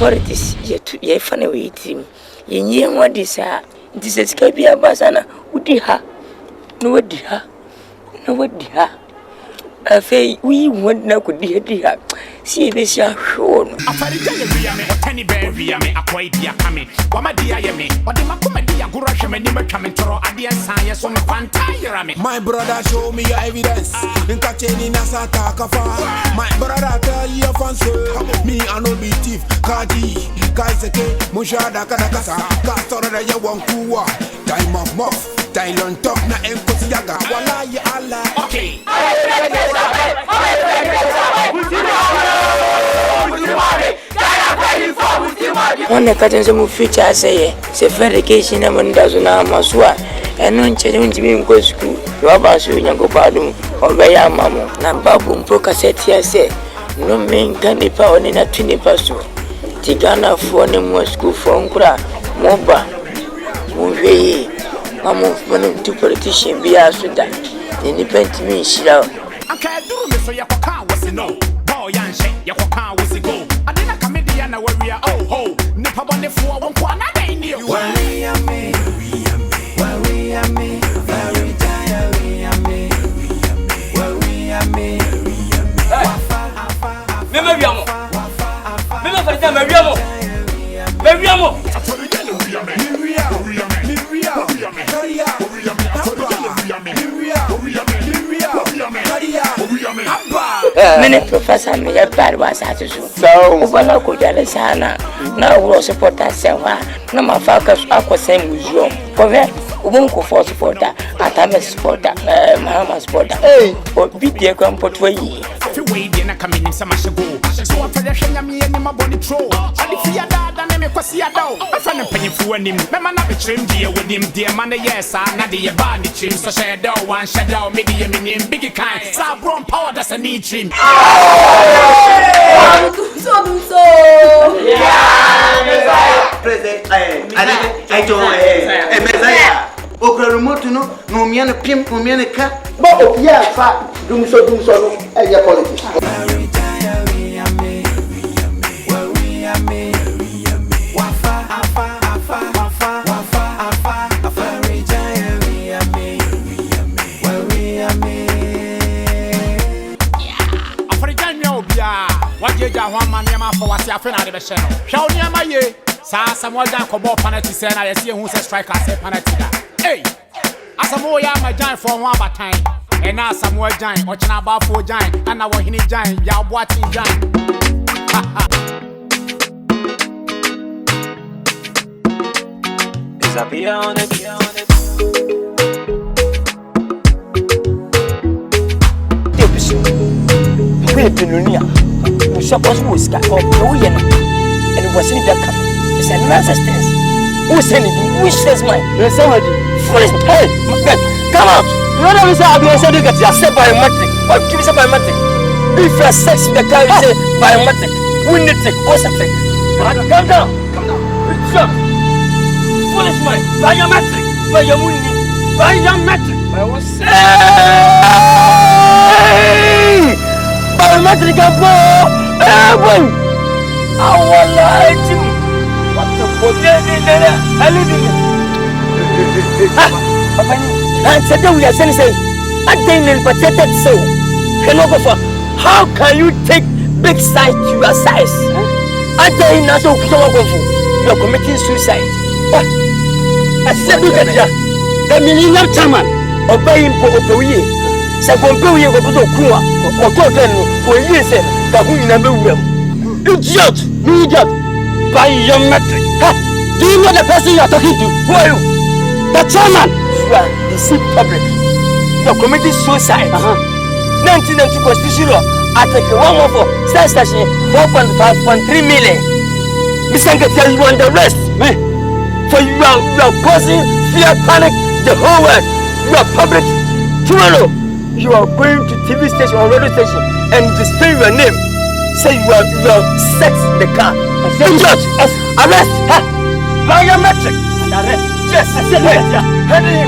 politics ye fane we team ye what this this is kabi abasana udi ha no wadi ha no wadi ha afi we want na kudi ha see be sha show no afari jale ria me hotani be ria me akwai dia kame wama dia ye me odi makoma dia guru hweme ni metwa toro ade ensan ye so me kwanta yira me. My brother show me your evidence in kacheni na sata kafa. My brother tell you fancy me I no be thief kadi kaiseke mushada kadakasa kastora da ye wankuwa time of mof Thailand talk na enkosi yaga wala ye Allah. Okay. One curtain some future say verification na mandazo na maswa eno nche ntimi go school baba so nyango badum obeya mamo na babu mpo cassette ya say no menga ni pa oni na twini paso tigana fo ne mo school fo nkura moba muwe mamo fo to politician bi asuda ni pentimi shira akaduru me so yakoka was no boy yanshe yakoka was go adina comedian na warrior oh ho nipa bone fo won kwa na dai ni worry me very tired me many professor me a bad was at so wala ko jale sana na wo support asewa na mafaka akwa same museum for ubon ko for supporter atame supporter mahama supporter obi de kwa mpotwa yi we dey na come in sama shego so afanya hwanya me ni maboni tro ade fia da na me kwasi ada o afa na panyifu anim me ma na be chim die wonim die ma na yes na de ye ba ni chim so shade o wan shade o me die me ni big kind sa bron power that's a need chim so yeah president I don't Messiah okra remote no me na pim no me na ka ba opia fa dum so no eye politics wajeja ho ma ne ma fo wase afa na de be hye no hwa oni ama ye sa ASAMOAH dan ko ball penalty se na ye se hu se striker se penalty da hey ASAMOAH ya ma jan fo ho abatan e na ASAMOAH jan o chena ba fo jan ana wo hini jan ya boati jan disappear on it we penunia we suppose we ska or we and it was in that come it's a nonsense who send it wishless man there's somebody foolish hey come out you know we say I be said you get yourself biometric or give yourself biometric if you are sex the guy say biometric we need take what's that come down it's up foolish man biometric biometric biometric boy our life what the fuck papa and today we are saying I didn't protected so how can you take big size to your size I didn't know so you are committing suicide I said look at that the millennium chairman obey him for opewe se kompe we go to kuwa o to ten no for years ka hu ina bewuram idiot biometric do you know the person you are talking to who are you the chairman you are deceived public you are committing suicide 1992 constitution law article 114 section 4.5.3 million Mr. you want the rest man for you are causing fear panic the whole world you are public tomorrow you are going to TV station or radio station and display your name. Say you are sex in the car. Idiot! Arrest! Biometric! And arrest! Yes! I said look at ya!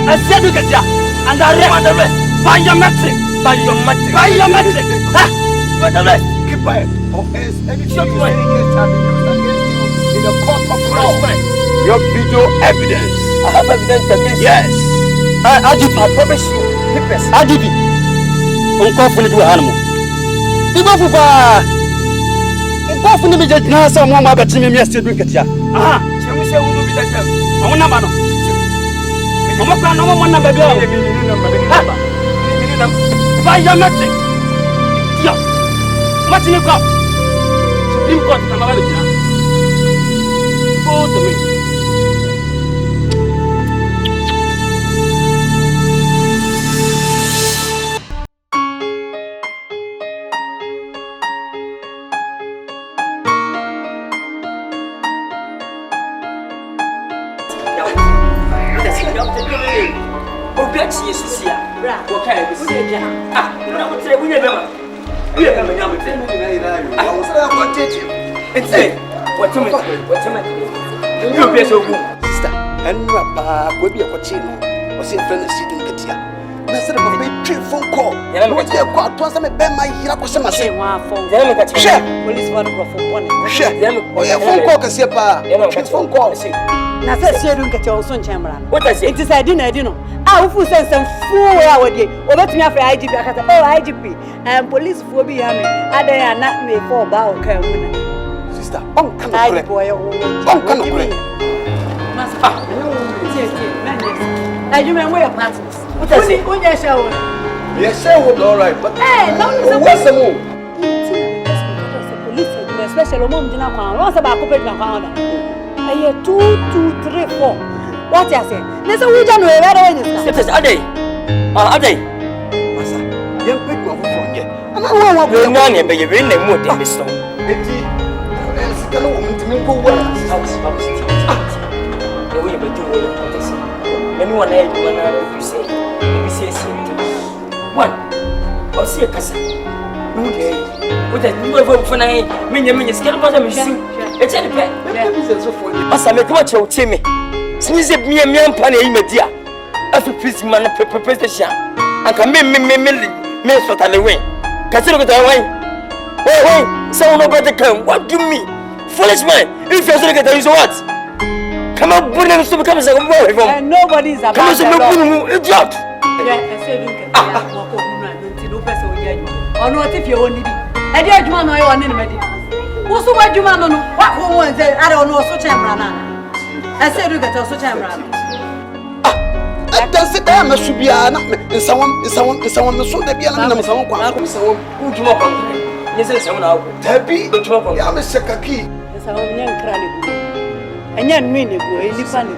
I said look at ya! And arrest! Biometric! Biometric! And arrest! Keep quiet! Or else any shot against evidence. I have evidence against you. Yes. IGP, I promise you. Papers. IGP. Uncomfortable to animal. People for Both of them just now someone about to me yesterday. Aha. Shall we say we will be that time? I want number. I'm not going to know one number. Biometric. Yeah. What's in the cup? Supreme Court come over here. Go to me. What I say? It is I didn't know. I will send some fool away. Or let me have IGP. I can say, oh, IGP. And police will be on me. I dare not me for bow. Sister, I boy, I do my way of matters. What I say? When you show, yes, sir, all right, but what's the move? Police, especially Mom Dinaka, once about Copenhagen founder. I hear 2, 2, 3, 4. What you say? There's a weekend where it is. Ade. Ade. Massa, you pick my phone here. And I want to money, but you're in the mood in this song. It's a woman to make go well. The way you do it. Anyone else, when you say, maybe say one. Or see a casa. Okay. What a new for night. Many scared about them. It's a pet. As I make much of Timmy. Sneeze me a man penny immediate. After prison man preparation. I can make what I win. Consider it away. Oh, so nobody come. What do you mean? Foolish man. If you're going to use what? Come on, bring them to become a boy. And nobody's about to idiot. I said, no person will get you. Or not if you only be. I did one I want anybody. What's the word you want to know? What woman said, I don't know, so chamber. I said, look at us, so chamber. I don't sit down, I should be someone, so they be someone who come up. Yes, someone out. Happy, but I'm a secaki. Some young cranny. And young meaning, any funny.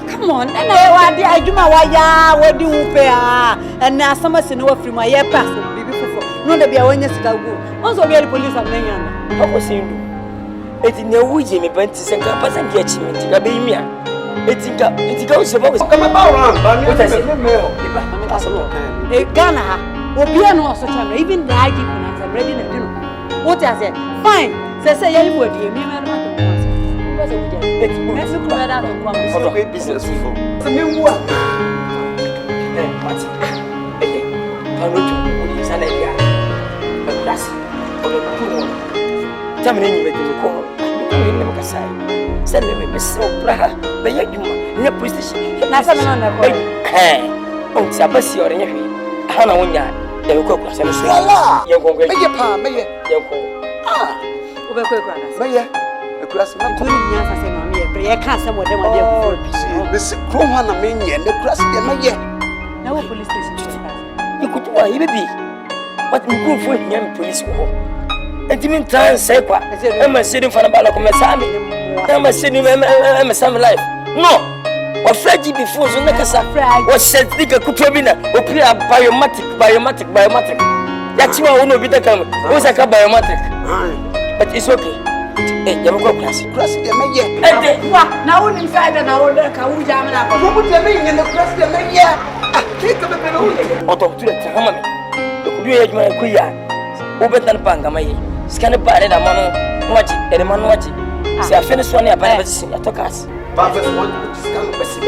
Come on, and I do my wire, what do you pay? And now some of us know from my air pass, before. No, they be a witness to go. Also, we are the police of Nayana. How was you? It's no way, Jimmy Bentis and Capas and get me to Gabimia. It goes about come about what I said. A Ghana will be an awesome time, even the IGP when I'm ready to do. What I said, fine, say anybody, me, madam. Let's look at that and come business for the new work. What's it? That's tell me you the call. Send me so proud. But you are position. Hey, oh, Sabasi or anything. I don't know when you will cook. You're going to make your palm, may you? Ah, over quick. Cross my I can't say what they want to Miss Crowan, I mean, and the cross them yet. No police station. You could do a baby. What we go for young police war. And didn't try and say what I'm a sitting for a ballot of Masami. I'm a sitting in some life. No, or Freddy before the Nakasa was said, think a Kupabina, or play a biomatic. That's why I want to be the come. Who's a biomatic? But it's okay. Hey, you go class the mayor. Now, inside an hour, Kawu Jamana. What would you mean in the press the mayor? Take a little or talk to the Tahamami. You could my queer. Over than Panga, scan a bad at a man, watch it, and a man watch it. See, I finished one year by the senior took us. But there's one to scan the best.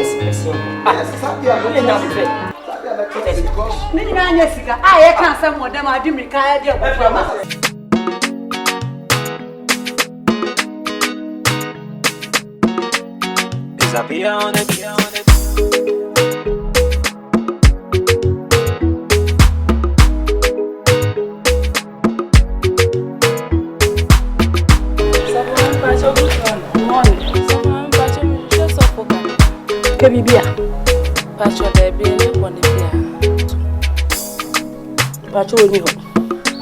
I can't some of them. I didn't retire. disappear on it. Bibia Pacho de be no bia Pacho oni ho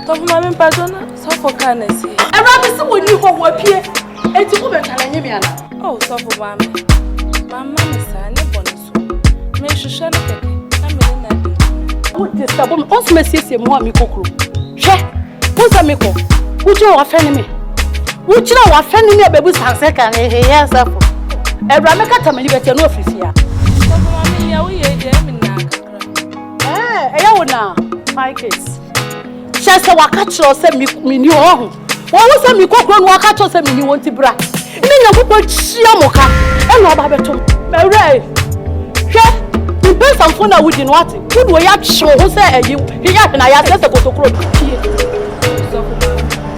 to mama me Pacho na so for can see e ra me se woni ho wo pie enti ko be kana nyemi ana oh so for mama me sa ne bono so me hwehwe na keke na me na wo te sabo me onso me siesie mo ami kokro hwe wo sa me ko wo je wa fani me wo kira wa fani me bebu sanse kan he ya sa fo Ebra me kata mani bete no ofisia. So mama ya wo ye je me na kakra. Eya wo na my case. Shese waka kiro se mi ni ho. Wo wo se mi kokro no waka kiro se mi ni wonti bra. Ni nyankopɔ chia moka. E no ba beto. Mewre. Hwe. Ni be samfo na wudi no ate. Wudu ya kiro ho se eyi. Ya hwe na ya se kotokro. So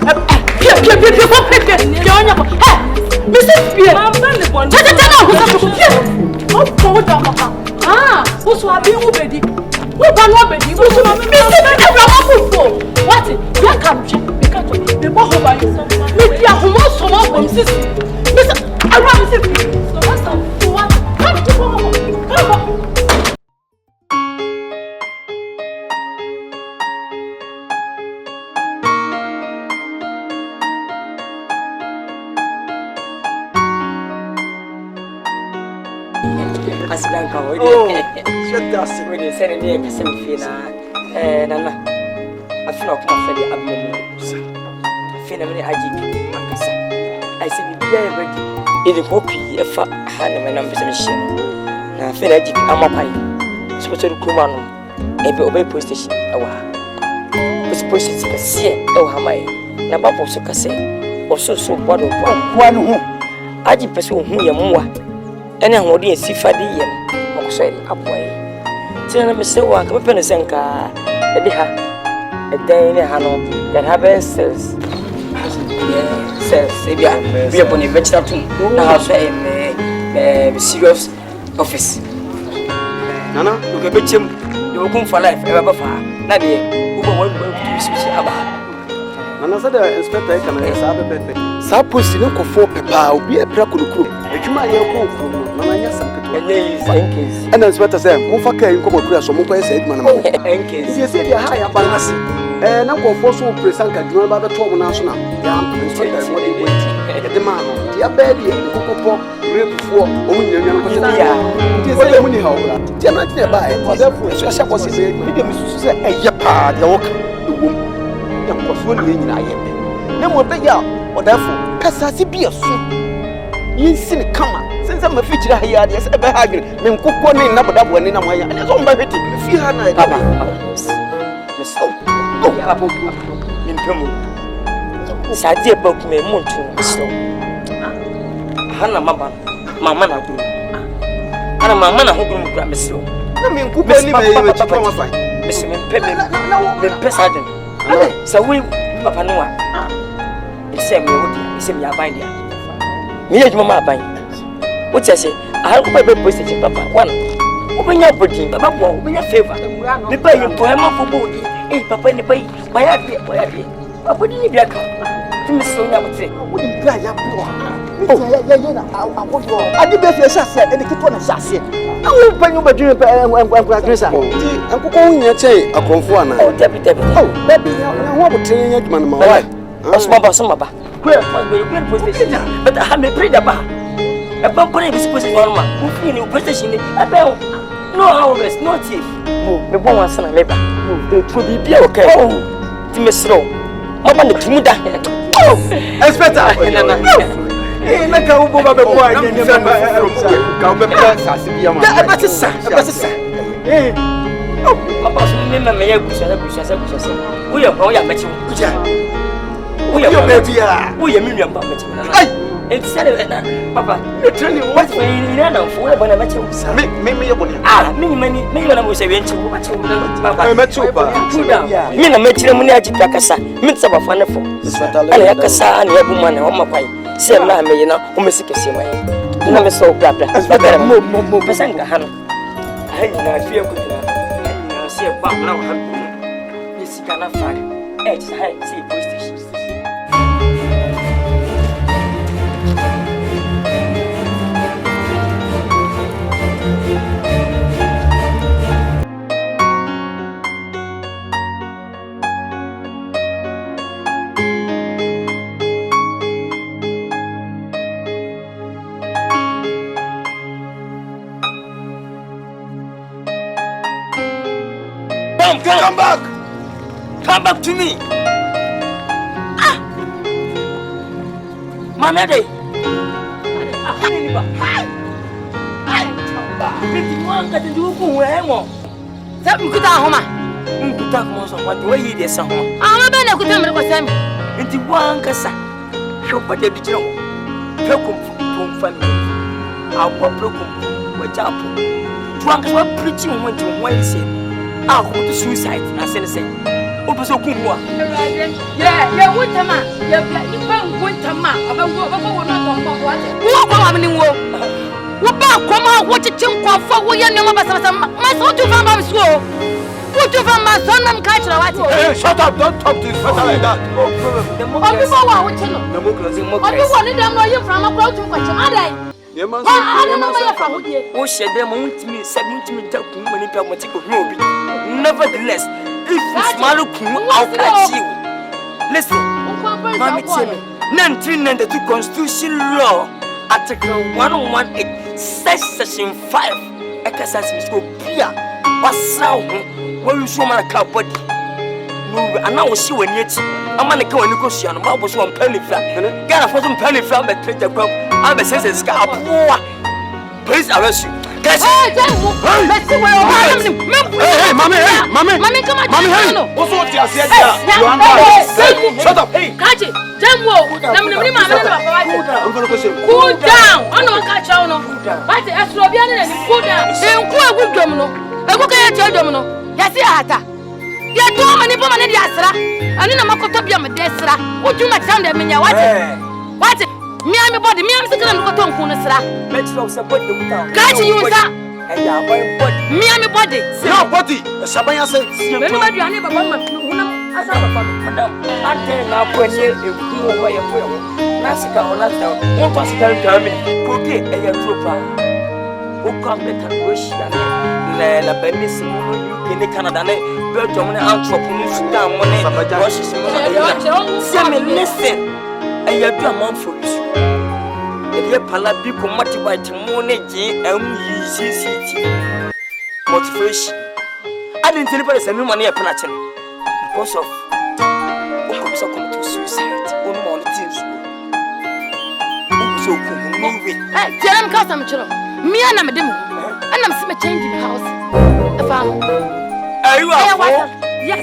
mama. Pie onya ko. Mrs. Pierre, Mamma, the one. Who's what being obedi? Who can obedi? Who's what what? You can't because the both of you. Maybe a homo so long from sis. Mr. I want to see. So what's up? What? Come to come. Asidanka we shut we dey say dey kasem fina nana afina ko ma fede abmemu fina me aji makasa I say be very ready e dey copy e fa ha na me na mpese me hye na fina aji amapai so to kuma no e be obey police station awa police station kase e wo hamai na babo so kase o so bodo no ho aji pese o hu ye mwa ene hodi en sifade yem okoso aboy tina me se wa ka pene senka e de ha e den ne ha no ya ha be cells e bia boni vegetable too na ha so e serious office nana you go be chem you go for life e ba fa na de u go wan go to switch aba nana sa the inspector ka na sa be pepe sa post ne kofo pepa obi e pra kolokuro adwuma ye ko ofo Mama nya sanketo. NKANSAH. Ana inspector say, "Mo fa kai nko makura so mo kwa say adwuma na ma." NKANSAH. Ye say dia ha ya balance. Na ko fo so presan ka adwuma ba beto mo na so na. Ya inspector mo dey wait. E de ma no. Ya ba dia kokopo repufuo o mu nyanya no ko say ya. Ye say mo ni ha ora. Dia na tin e ba e. O da fu so sha ko say me dem susu say e ye pa dia wo ka ewom. Ya ko so ni nyina ye be. Na mo be ya o da fu kasase bi aso. Yinsin kama senza mafichira hayadi yasa ebe hagire menkukwo ni nabodabo ni na mwanya alezo mba hiti fi ha na baba meso baba nimpemu sadie bakume muntu meso hana mama na guru ana mama na huguru mukura meso na menkukwo ni me chikwa mafa meso mempe sadin sa we papa noa ise me wodi ise me abandia me ye juma aban what you say I go be police station papa one obenya body baba bo obenya favor me pay you for am for body papa ni pay boya de papa ni bia ka timi so nya bote wo di bia ya bo ya na awodo ade be fi sase e de kito na sase awu panyu badwin pe en sa ti enkoko nya chei akonfo ana oh debi baby ya ho bote nya dwuma na ma wa osma ba kwe but I me pray ba e ba pray be supposed to normal who feel ni prestation ni e be no harvest no thief me bon wan sana me ba no to be bia o kai oh ti me sro mo ba ne tumu da inspector na ka u bo ba be bo a nya ka u be sa se bia ma e ba se sa papa so me ya gusa wo ya ko ya mechi kuja wo ya baby ya wo ya minua mba mechi ai enti sale na papa you train you what for you na for wo ba na mechi me ya boni me ya na mo se wenchi wo mechi papa mechi ba me na mechi mu ni agita kasa me tsaba fa na fo ala ya kasa na ya bu mana o mapai se na me ya na o me sikese mai Na me so bra. Mo pesan ka hano. Ai na fie ko na. Na se ba na wa hano. Ni sika na fa. Just hi, see police station. Come back! Come back to me! Ah! Manade! I want to suicide. I said, Open so cool. Yeah, Winterman. You found Winterman. About what not on what? What happening? What about come out? What you think for what your name of my son to find my school? What you found my son and catch the shut up, don't talk to his father like that. The more I want to know. The more I wanted them know you from a crowd to watch another. Nevertheless, if it's Maluku, I'll catch you. Listen, Mammy Timmy, 1992 Constitution Law, Article 118, Section 5, Exercise School Pia, what's now? Where you show my car body? No, and now she will yet. I'm going to go and negotiate. I was one penny flat. Get a thousand penny flat, but treat the crop. I'm a sense of scalp. Please arrest you. Hey, let's see where hey, mommy, come on, mommy, what's what you said? Shut up, hey, catch it. Cool down. I know catch on. But as Robian and cool down. Cool good domino. I look at your domino. Yes, you don't many women in the Asra. And in a Makotopia, Desra. Would you not tell them in your what? What? Me and my body, me and Mr. Cotton Kunasra. Let's go support the town. Catch you, sir. Me and my body. No body. Sabaya said, nobody, I never want my until now, when you're over your will. Nassica or not, what was the Germany? Cookie and your trooper. Who come better Russia? La Benis in the Canada, Belgium, and entrepreneurs down money. Listen, and you're a month for you. If you're Palabico, Matiwai, Timone, motivation. I didn't tell you about the money upon because of who come to suicide. One more things. So, hey, tell him, cause I'm children. Me and I'm a demo. And I'm still changing the house. Are you yes.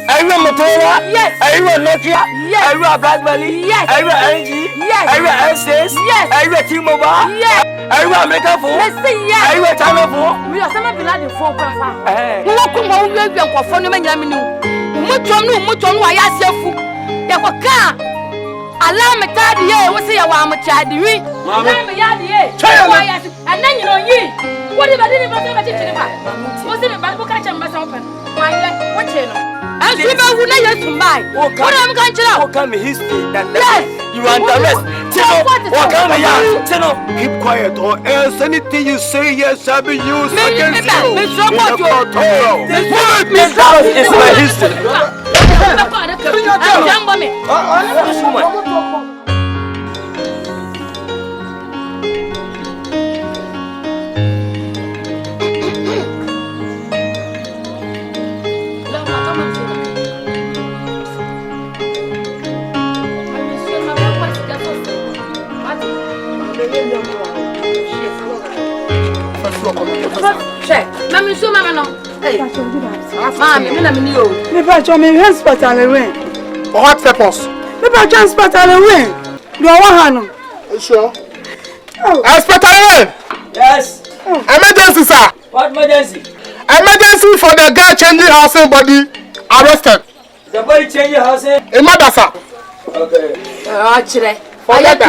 Are you a Motorola? Yes. Are you a Nokia? Yes. Are you a Blackberry? Yes. Are you a LG? Yes. Are you a SS? Yes. Are you a T-Mobile? Yes. Are you a American phone? Let's see, yes. Are you a China phone? We are some of the lady phone. Who will come over here and phone you? Much on why I say food. There were car. Allow me to hear what say I want to try the ring. And then you know ye. What if I didn't even have a was it a bad book? I can open. What channel? I'm sure I would not to buy. What I'm going to know? Come history that you want the rest. Tell keep quiet or else anything you say yes shall be used against you. Miss Love is my history. Check. Mammy, so mamma, hey, mammy, maybe I join me transport and LILWYN. What purpose? Maybe I transport and LILWYN. Do I want to sure? Transport and LILWYN? Yes. Emergency, sir. What emergency? Emergency for the guy changing housing body arrested. The body changing housing? A mother, sir. Okay. For that.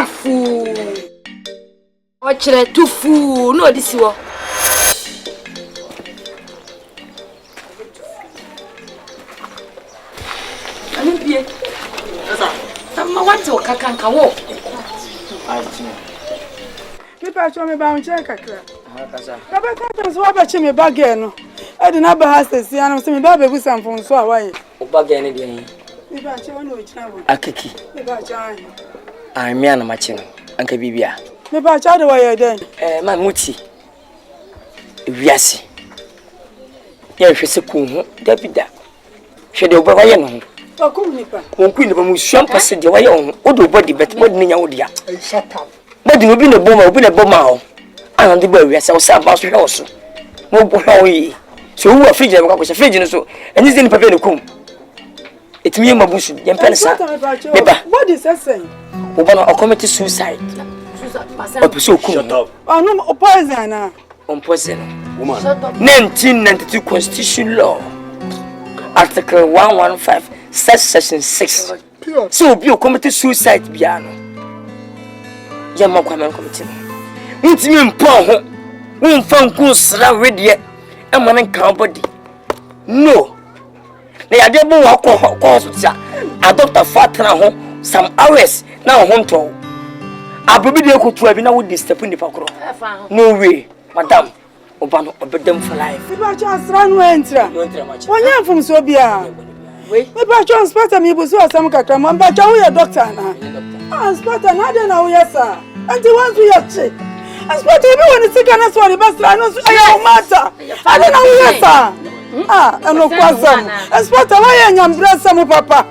Ochire tufu no odisi wo. Ani bie. Sama wate okakanka wo. Me pa cho me ba unche kakra. Baba ka so ba che me bag no. E de na ba ha sesi anam se me ba bebu samfon so awaye. O bag ene de yin. Me ba che wono ochina wo. Akiki. Me ba cha. Ai me ana machi no. Anka bibia. Me ba cha de waye den. Ma muti. Wiase. Ya hwese ku hu Davida. Hwe de oba waye no ho. Okum nipa. Wonku nipa mu suampa se de waye ho. O do body bet body nya wo dia. Shut up. Body no bi na boma ho. Ana de ba wiase wo sa ba so hwe wo so. Mo bo hwe wo yi. So wo fridge na ko fridge no so. Eni ze ni papa na kum. Etimi ye mabusu. Ye mpene sa. Beba. What is that saying? Oba no commit suicide. Shut up. Oh no, poison na. On poison. Woman. 1992 Constitution Law. Article 115, section 6. So be commit suicide biano. Yama kwame commit. Untimi mpo ho. Unfa nku sra wedie. Amane kan body. No. Na ya de bo ko hospital. Adopt a fatna ho some hours na ho nto. Abobi de ko tuabi na wo disturb ni pakro. No way, madam. Oba no obedem for life. Me ba cha sra no entra. Wonya mfum so bia. Me ba cha inspector mi busu asam kakra ma ba cha wo ye doctor na. Ah, inspector na de na wo ye sa. Anti wan so ye che. Inspector bi woni sika na so ba sra no so ayo mata. Ade na wo ye sa. Ah, eno kwasam. Inspector wa ye nyambra sam papa.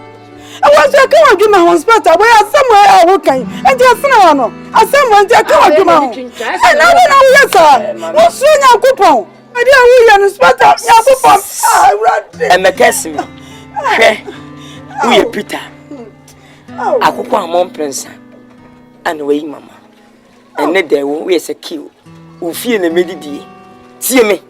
I want to come and give my hospital where somewhere I work. And just no, I someone to come and give my home. And I don't know, yes, sir. What's soon your coupon? I didn't win a spot. And the casting. We are Peter. I could come on Prince and wait, Mamma. And let there we a kill who feel the middle. See me.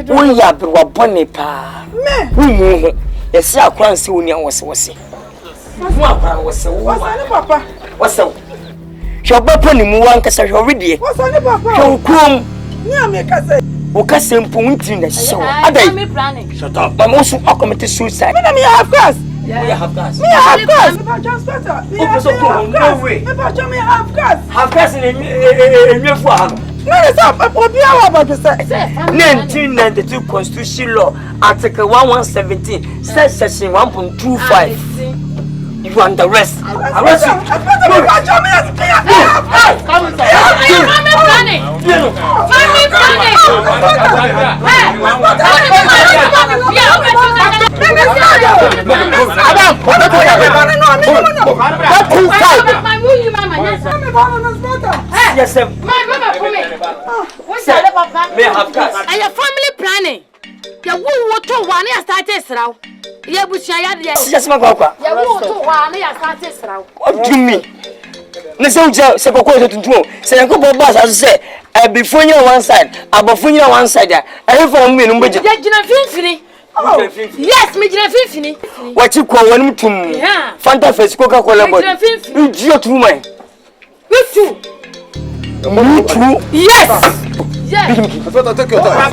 We are bonny pa. Me. Yes, I can't see when you was. Papa. What's up? Your weapon in one case already. What's on the papa? Your come. Yeah, make us say. Oka point in the show. Shut up. My most of committed suicide. Me have gas. Yeah, we have gas. Me have gas. Me have gas. Have gas in your farm. No, it's up. What do you about to say? 1992 Constitution Law, Article 1117, section 1.25. You under arrest. Arrest you. Yes, sir. May have gas. I have family planning. Ya wo to one ya start sraw. Ya busia ya de. Yes, my papa. Ya wo to one ya start sraw. What do you mean? Ne se uja se kokko to tuntu. Se yanko bo boss as say before you one side, above you one side. I for me no beje. Ya gina finfini. Yes, me gina finfini. What you call one tum. Fanta face Coca-Cola bottle. You idiot woman. You too. You too? Yes. Yes. Take your time.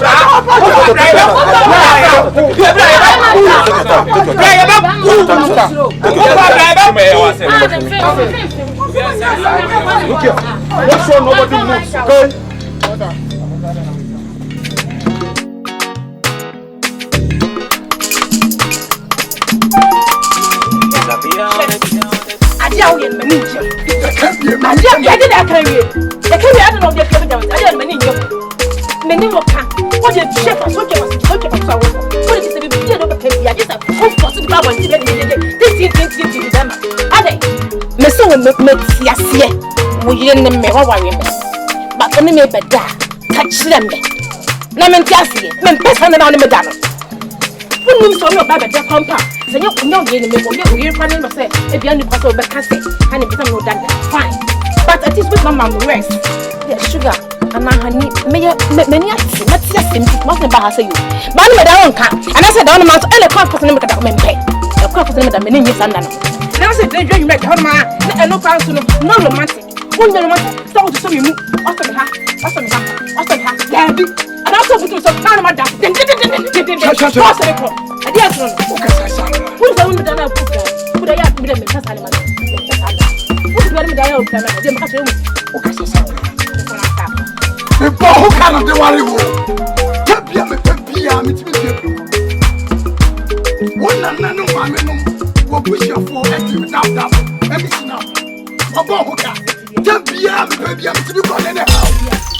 Look here. Make sure nobody moves, okay? Adia wo ye mani nje. Adia ya de na kan wie. Ya kan wie ade no de kan jawo. Adia mani nje. Mani wo kan. Wo de chef so ke so wo. Wo de se bi bi no be kan ya. Just a so di ba wan ti be de. This dem. Ade. Me so wo me tiasie. Wo ye ne me wa wa we me. Ba kan me be da. Ka kire me. Na me tiasie. Me pesa na me da no. Wouldn't so about the compound. So you know, you're running to say, if you're the person of the cassette, and it becomes done, fine. But at least with my mom rest. Yes, sugar, and my honey, many not just nothing about her. But I'm and I said, I'm not a cost for them that men pay. A cost for them that many years under. Now I said, you make her man, and no council, no romantic. Who the one start to show me? After her. Daddy. And also to some kind of madam. Then. I did not. Who's the woman that I put down? Could I have been a mess animal? Who's the woman that I opened? I didn't catch him. The ball cannot do what you want. One and no mammy, what wish you for without that. Everything now. A ball can. Don't be a baby, I'm to be gone in the house.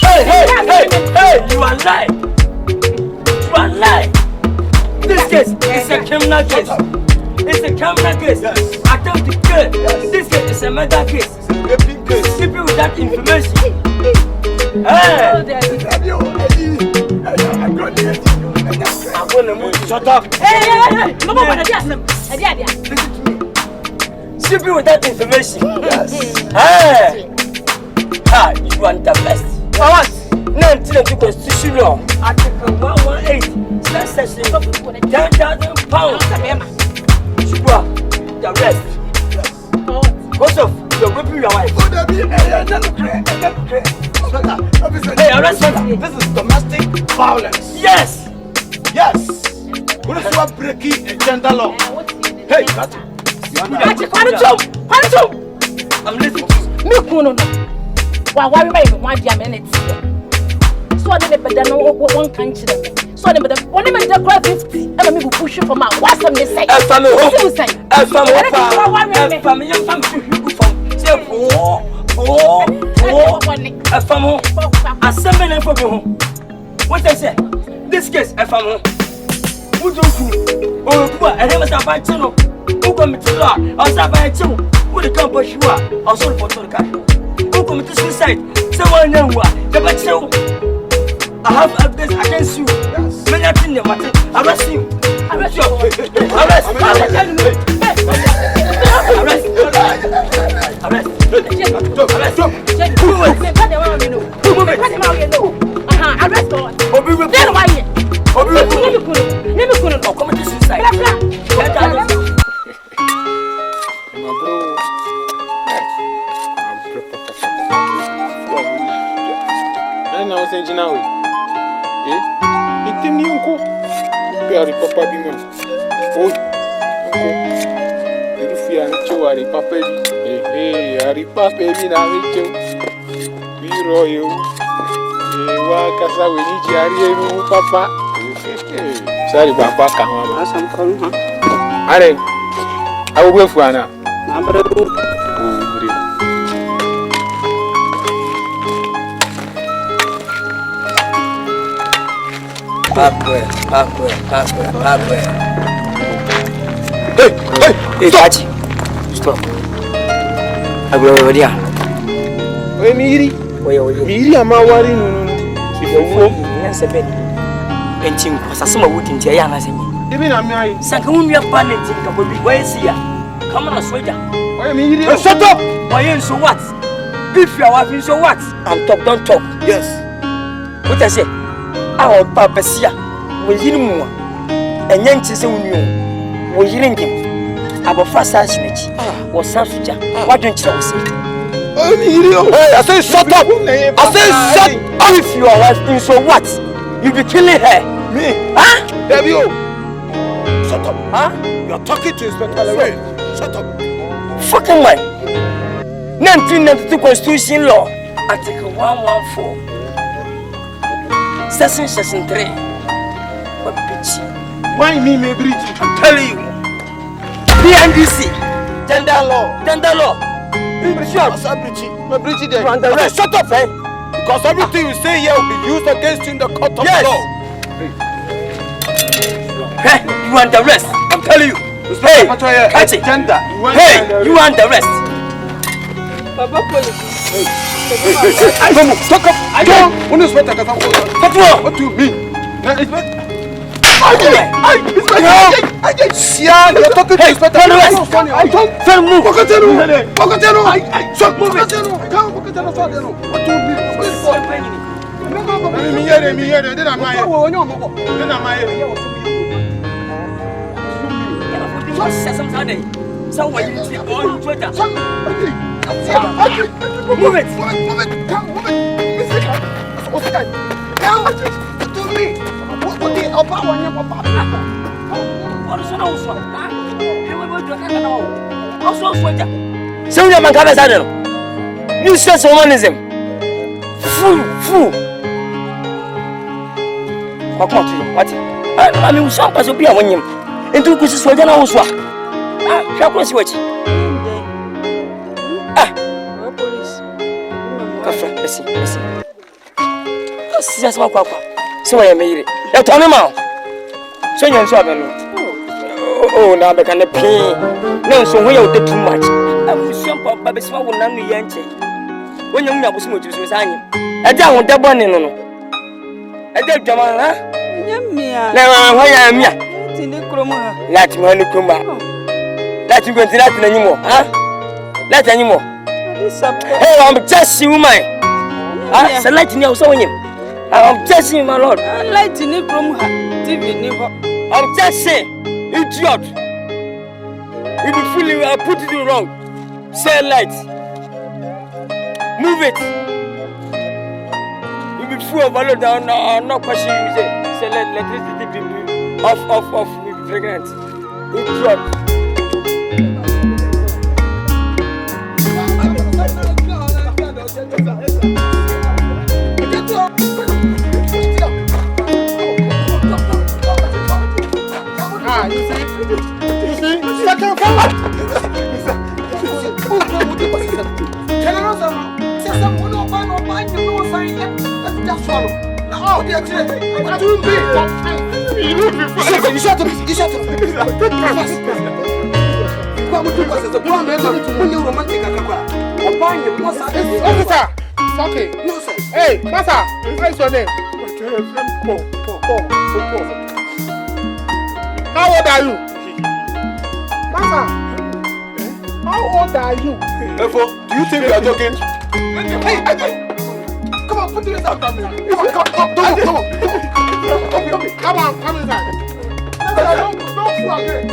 Hey, you are lying. This case is a criminal case. It's a criminal case. Attempt to kill. This case is a murder case. People with that information. Hey! I'm gonna move. Shut up. Hey! People with that information. Yes. Hey! You want the best. For what? 1992 Constitution Law, Article 118, Section 10,000 pounds. You are the rest. Because of your whipping your wife. Hey, arrest her. This is domestic violence. Yes. What is what breaking a gender law? Hey, that's it. I'm listening to you. Me kuno no. Wa wari ba you wan dia minute. So they be better no one can chire me. So they better only me dey cry 50 and me go push for my. What some they say? Family. Assembly for me. What I say? This case, family. Who do you? Oh, poor. I never stop by channel. Who come to law? I'll stop by channel. Who the come push you are? I'll solve for the car. Who come to suicide? Someone know what? The battle. I have evidence against you. Many are in the matter. Arrest you. Arrest you. Arrest. Baby, now we do. We royal. Walk as I will need Papa. Sorry, Papa, come on. I'm calling her. I will wait for Anna. Number 2. Hey, Tachi. Stop. I will already. Where Miri? Miri, I'm worried. If you won't answer Benny. And Tim was a summer wood in Tiana. Even I'm married. Sankum, your planet in the body. Where is he? Come on, sweater. Why Miri? Shut up! Why ain't so what? If you are watching, so what? I'm talk, don't talk. Yes. What I say? Our papa Sia was in more. And Yankees on you. Was in him. Our first assassinate was Sansuja. What don't you say? I say shut up! I say shut up! If you are watching, so what? You be killing her. Me? Huh? There you. Shut up. Huh? You are talking to Inspector LILWYN. Shut up. Fucking man. 1992 Constitution Law, Article 114. Section 3. What bitch? Why me, McBrown? I'm telling you. PNDC. Gender law. McBrown, shut up, eh? Because everything you say here will be used against you in the court of law. Hey, you want the rest? I'm telling you. Hey, catch it. Hey, you want the rest? Papa, police. Hey, talk up. I don't. What do you mean? You're talking to Inspector. What Move it. So you man come inside no. You stress humanism. Fool. What? I mean, some person be a one him. Into kusi so jana uswa. Sha cross watch. Police. Kafra, listen. Just walk. So I made it. You tell me now. So you so abenu. Oh, now be can pay. No, so when you too much. I will jump up baby small one nanu yanche. When you na busu moju so sanyi. E ja won de bone no. E ja dwama ha? Nyamia. Na wa ya mia. Tindi kromo ha. Lati mo ni kroma. Lati go nti lati na nyimo, ha? Lati anyimo. Hey, I'm just woman. Ah, so lati ni so wonyim. I'm just my lord. Light ni kromo ha. TV ni ho. I'm just saying, idiot. You be feeling I put it wrong. Say light. Move it. You be full of value down. I'm not questioning you. Say electricity be off. We be pregnant. Idiot. You see, second forward. Okay. Hey, Massa, what's your name? How old are you? Massa, how old are you? Efo, do you think we are joking? Hey, come on, put this out. Come on, come inside. Don't fool again.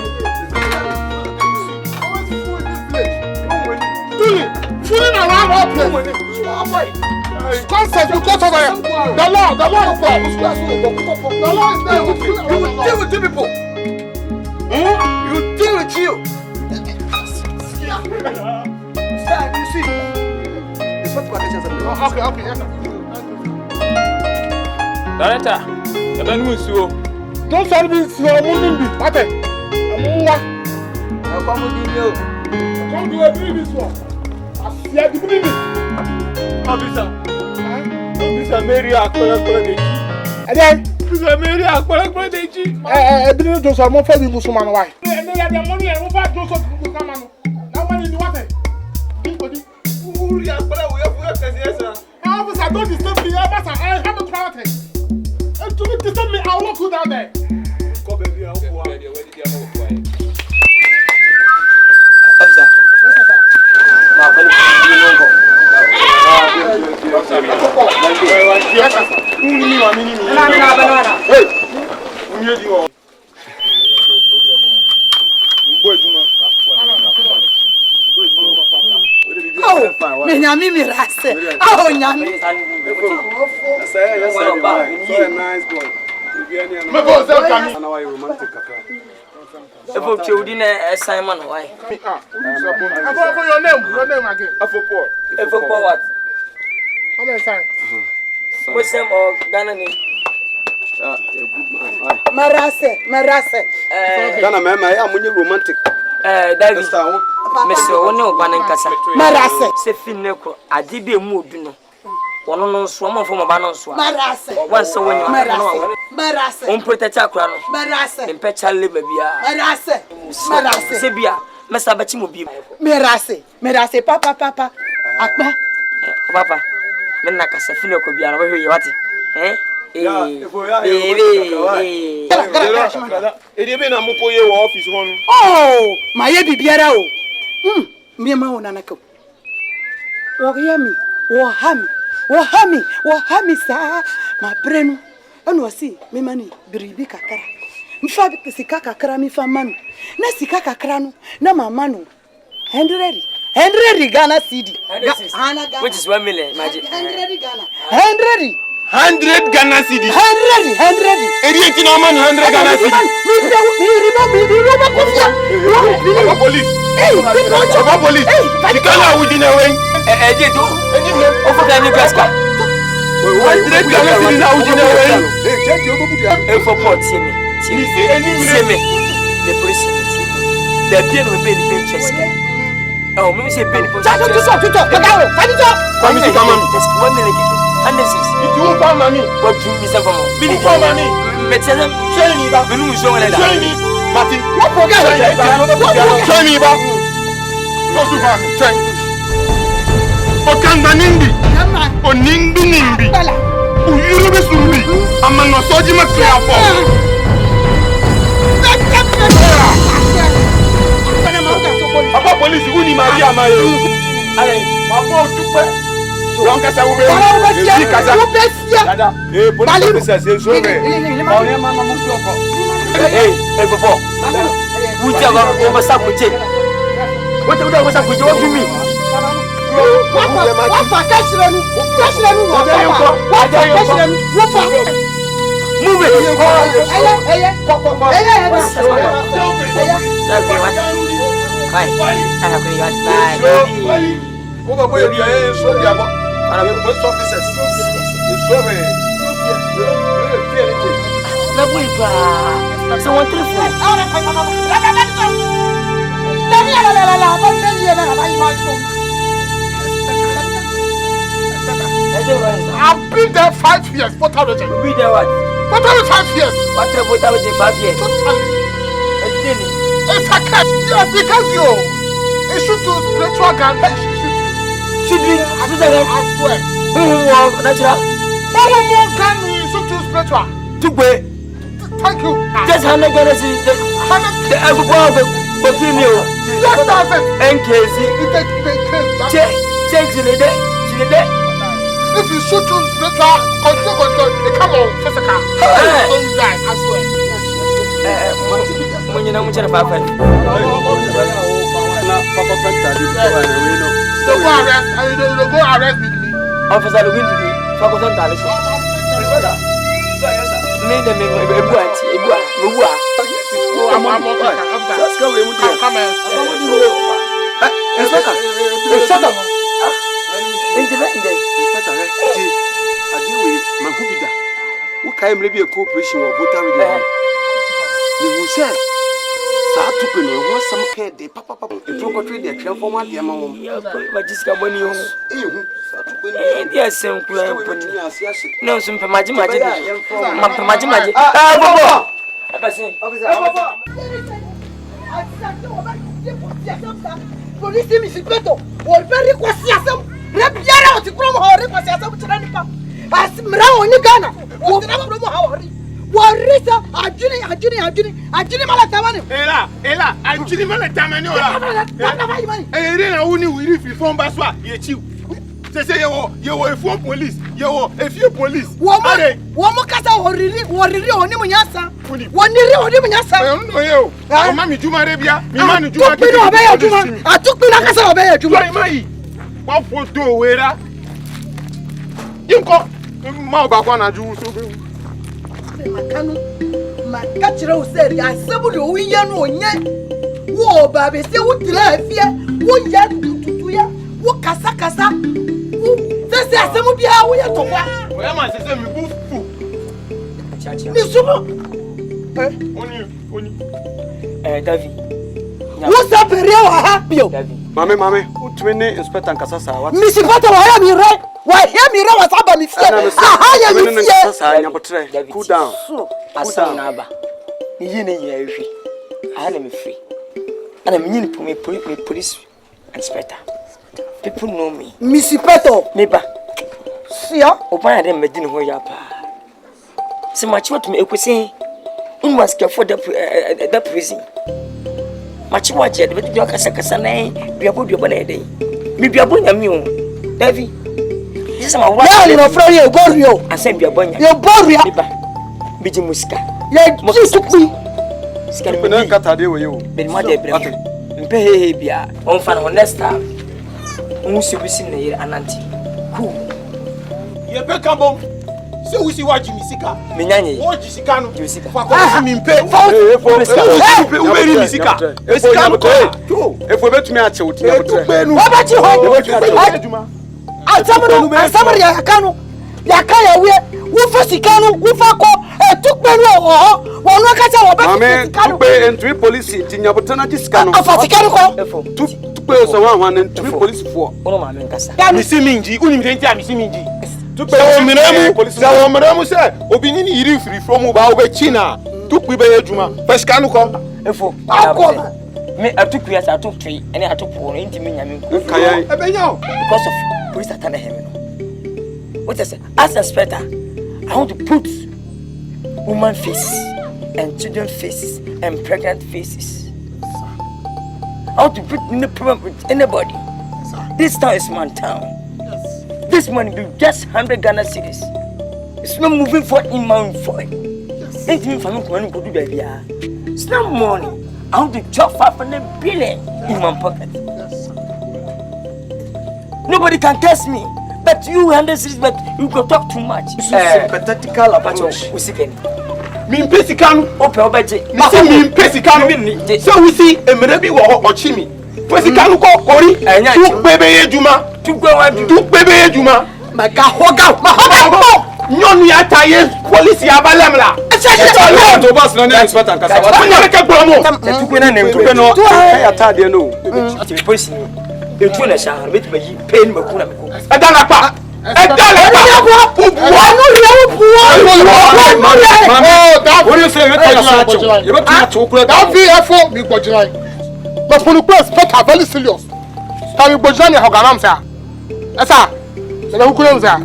Always fool in this village. Fooling around all place. Concept will go over here. The law is there. The law is there. You will deal with two people. You deal with you. Stand, you see. It's what questions are. Okay. Director, the man who you. Don't tell me it's your money. What? Come to a this one. I see the money. Officer, Mary, I collect. And then, Mary, I collect. I didn't do some more for the Muslim wife. And they had the money and over Joseph Muhammad. Now, money in the water. Officer, don't disturb me. I have a crowd. And to disturb me, I'll walk you down there. Officer. If you didn't Simon, why? For your name again. If what? How many times? What's them or Ghana name? Marase. Ghana, ma'am, I am romantic. David, Mr. Ono Banankasa. Marase. Sefineko, I did be a mood, you know. One on swam from a banon swam. Marase. Once a one, Marase. Protect a crown. Marase. In Pecha Libya. Marase. Sebia, Mr. Bachimu. Merase, papa. Akba. Papa, then like a Sefineko be over here, what? Eh? It office one. Oh, my baby biara o. Me ma wona nako. Wo hami sa ma brenu. Ono si me mani biribi kakara. Mfa bi sika kakara mi fa manu. Na sika kakara no na mama no. 100. 100 Ghana CD. Which is 1 million, imagine. 100 Ghana. 100. 100 Ghana cedi. 100. 100 normal 100 Ghana cedi. Police. Hey, police. The Ghana within a way. Over the new Gasca. 100 Ghana cedi now within a way. And for port, see me. The police. The piano will pay the pay check. Oh, maybe say penny. Tuto. Come on. Just 1 million. And this is. If you want money, what do you say for more? Billy for money. Let's say, show me back. We lose one another. Show me, Martin. What forget? Show me back. No super. Check. Okanga nindi. Nimbi. Uyuru besurubi. Amano soji makya for. Papa police uni Maria Mayo. Allez, papa tupe. Wan kasa ube. Si kasa. Dada. Police officer say so me. Hey, papa. Uja ba o basa kuche. What basa kuche what me? What cash renu? Move it. Bye. I have been bye. Over where you are, so you are post officers. It's so very. Na boipa. So one telephone. I've been there 5 years. What are you doing? Be there what? What are you 5 years? What are you 5 years? Totally. It's a catch. Yes, because you. It should do spiritual gambling. Should be. I swear. Natural. More gambling. You should do spiritual. Thank you. Just how many Ghana cedi? The everyone will give me. Just thousand. NKZ. Check to the day. If you shoot to spiritual, control, it come on physical. So you guys, I swear. When you know much about it. So go arrest, and you go arrest me. Officer, look into me. Focus on that. Me, the I'm coming. Shut up. Independent. I deal with Mahubida. Who can maybe a cooperation or voter ready? We will say, start to pay no some care, they papa, if you go trade their train for my dear mom. But just got money home. Yes, some club. No, some magic. Police me si peto. O very kwasiasam. Rebiara o ti kuro mo hori kwasiasam tira nipa. Asmra oni Ghana. O tira mo hori. Warisa ajuni mala tamani. Ela, ajuni mala tamani ora. Ere na woni wiri fi fon baswa ye chiu. Say you phone police. You few police. Womo kasa horiri oni munyasa. Woniri oni munyasa. No yo. Mama juma rebia. Mi manu juma. Atukpi na kasa obeya juma. Mai. Wa photo wera. Yinko ma ba kwa na ju so be. Makanu makachira useri asebu de owiye no onye. Wo ba be se wutira afie. Wo ya tutuya. Wo kasa. Sese asemu bia wo ye tokwa. Oya ma sese mi bu fu. Ni sumo. Oni. David. Wo sa pere wa ha bio. Mame, utumi ni inspector nkasasa what? Mi sipata wa ya mi re. Wa ya mi re wa saba mi fie. Aha ya mi fie. Nkasasa nyabotre. Cool down. Asa na aba. Ni yene ya ehwe. Aha na me free. Ana me nyini me police inspector. People know me. Missy Peto. Neighbor. See ya. Open them medin ho ya pa. Se machi what me ekwese. Un was care for the prison. Machi watch it, but you kasa na biabo na dey. Mi biabo nya mi o. Davi. This my wife. Ya no front you go rio. I say biabo nya. You go rio. Neighbor. Biji musika. Ya jisupi. Sika Pena kata de we yo. Ben ma de brem. Mpe he bia. On fan next time. unsi bisi na yere ananti cool ye be kambo se usi wa Jimmy sika menyanye o ji sika no sika fa ko mi mpe uberi mi sika sika no efo betumi a che wuti abutre o ba chi ho asamri ya kanu ya ka ya we wo fa sika no wo fa ko tukpenu o wonu ka cha wo ba sika no tukpe entry police tinyabotana disika no afa sika no ko tukpe so wa hwan entry police fo ono ma men kasa misi minji unim de ntia misi minji tukpe o miramu se obi ni yiri free from ba o be china tukpe be adwuma fa sika no ko efo akoma me atukua sa atutwe ene atopo no ntimi nyame ko kayan ebenyo because of police atana him no what I say as inspector I want to put woman faces and children faces and pregnant faces. I want to put no problem with anybody. This town is my town. This money be just 100 Ghana cedis. It's not moving forward in my foot. Ain't me family coming to do baby. It's not money. I want to chop 500 billion in my pocket. Nobody can test me. But you 100 cedis, but you go talk too much. Sympathetical about your usikeni. Mi mpesika no ope obeje. Mi mpesika no so we see emere bi wo ochimi. Pesika no ko kori. Tu bebe ejuma. Tu bebe ejuma. Maga hoga. Nyonu ya taye police ya balemla. to boss no inspector nkasa wa Onye ke gbo mo. Tukwe na nem tukwe no ya tade no ati police ni etu na sha bet ba yi pain makuna meko. Edala pa. Edala pa. Wanu le buwa. What do you say? You better to kula. That VFO be gbojira. But for the press better very serious. Can we gbojira ni hoganam say? Esa. Se na hukure say.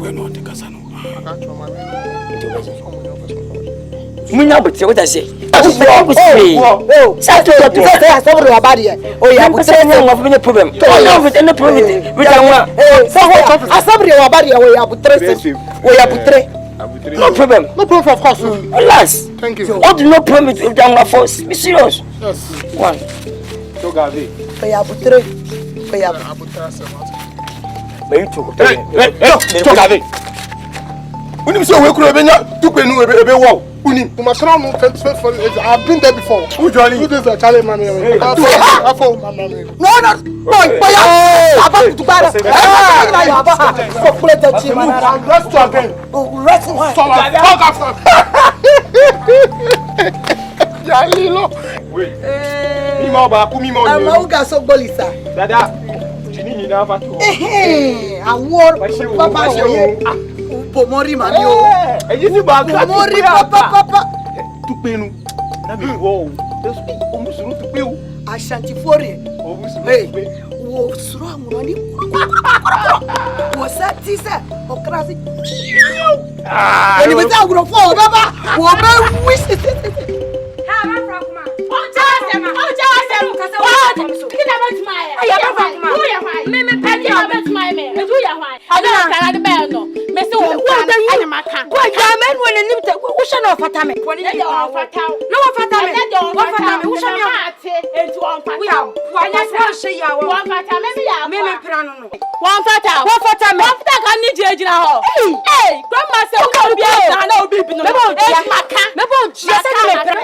Munya bote what I say. Say asabri wa badi e. O ya Butre nya ngwa fanya problem. No problem with anwa. Asabri wa badi e o ya butre se. O ya butre. No problem. No problem of course. Relax. Thank you. What do no problem with anwa force? Be serious. Yes. One. So Gavi. O ya butre. O ya Abutra se what? May you talk. So Gavi. Unim so we kuro benya tukpenu ebe wo. Unim. You must know I've been there before. Who Johnny? Who is a Charlie man? Afo mama. No. Boy ya. Aba kutubara. Na ya aba. So plate chi manara. Rest to again. Rest. So talk after. Ya lilo. Wait. Mi ma ba ku mi ma. Ama uga so bolisa. Dada. Jini na fa to. Awor papa oye. Pomori mami o. Eyi si ba ka. Pomori papa. Tupenu. Na mi wo. O musuru tupe o. Ashanti fori. O musuru tupe. Wo suru amurani. Wo satisa. Okrasi. Oni beta agro fo baba. Wo be wish. Ha ma fra kuma. O ja se kasa wa so. Kina bet mai. Aya ba fra kuma. Wo ya hwan. Me pedi o bet mai me. Me ya hwan. Ada kara de be no. Me se wo kan ani maka. Ko ja men woni nimta wo hye na ofata me. Woni de o fata. No ofata me. Wo fata me. Wo hye me ate. Enti wo fata. Wa nya se hye ya wo. Wo fata me ya. Me pra no no. Wo fata. Wo fata me. Wo fata kan ni jira ho. Grandma se wo bi na na obi bi no. Me bo dia. Maka. Me bo dia se me pra.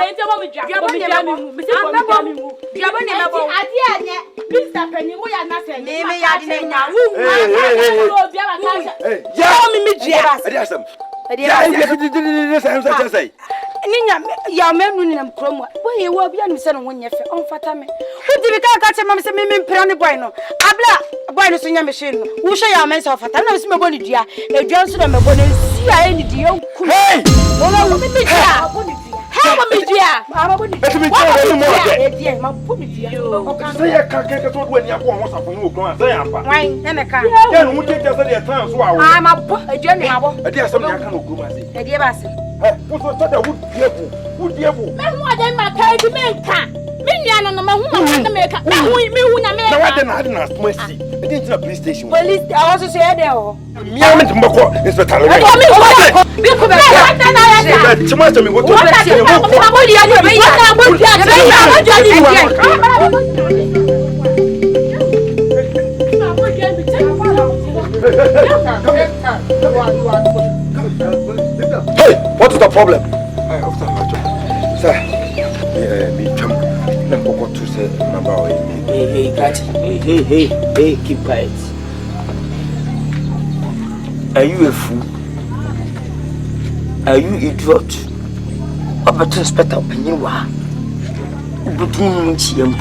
Enti wo mi dia. Wo mi dia mi mu. Me se wo mi dia mi mu. Dia bo ni me bo. Ade anye. Mr. Penny wo ya na se. Me ya di na nya. Yeah, me dia. Adi asam. Ninya ya menu ni nam kromo. Wo ye wo bia nim se no wonye fe. On fata me. Wo di bi ka che mam se me mpira ne boy no. Abla boy no so nya me hye no. Wo hye ya men se fata na se me bo ni dua. Edua nso na me bo na si a ni di yo ku. Hey! Wo me dia. How me dia? Mama bo ni. Eti mi tell you more there. Dia ma bo ni dia. Say ya ka ke to do ni akọ won safo ni ogun say ya pa. Wan na me ka. Ya no mu je je say dey tan so awo. Ma bo edua ni ma bo. Adi asam ni aka no ogun ma say. Edie ba se. Wo so tada wo diebo. Me hu ade ma ka di me nka. Me nua no me hu ma na me ka. Me hu na me. Na wa de na ade na small see. Adi ntina police station. Police I also say there o. Mi am ntim bako inspector le. Bi ko be. Chima to me wo to. Ma bo dia ni be ya. Ma bo dia. Ma bo dia ni. Hey, what is the problem? Sir, Hey, Kachi. Hey, keep quiet. Are you a fool? Are you idiot? What about Inspector Pennywa? But you